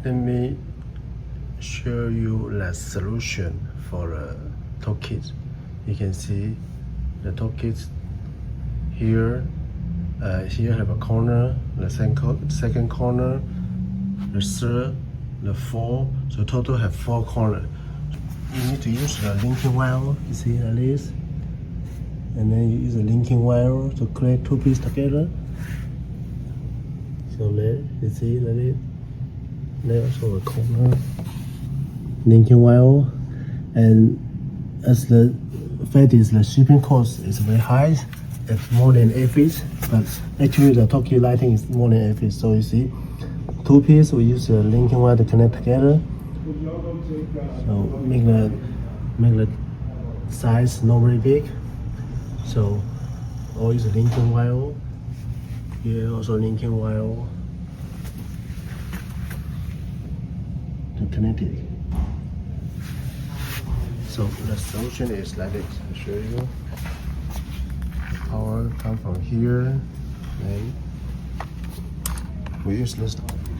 let me show you the solution for the Toekick. You can see the Toekick here. Here have a corner, the second corner, the third, the fourth. So total have 4 corners. You need to use the linking wire. You see like this, and then you use the linking wire to create 2 pieces together. So there, you see like this. There also a corner linking wire, and as the fact is the shipping cost is very high. It's more than 8 feet, but actually the Toekick lighting is more than 8 feet. So you see, 2 pieces we use the linking wire to connect together. So make the size not very big. So all use the linking wire. Here also linking wire to connect it. So the solution is like this. I'll show you. Power come from here, and we use this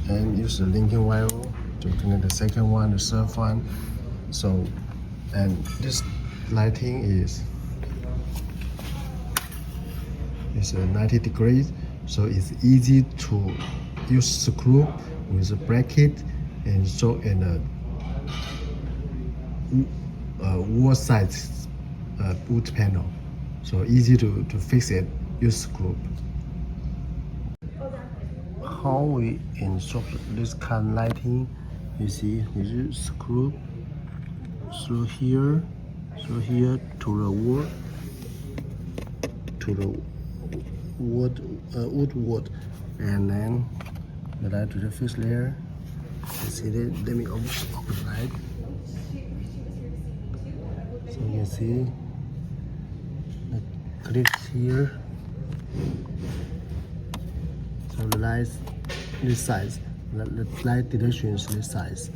and use the linking wire to connect the second one, the third one. So, and this lighting is 90 degrees, so it's easy to use screw with a bracket and so in a wall side wood panel. So easy to fix it, use screw. How we install this kind of lighting, you see, you use screw through here to the wood, wood, and then the light to the fixed layer. You see that? Let me open the light. So you can see the clips here. So the light this size, the light direction is this size.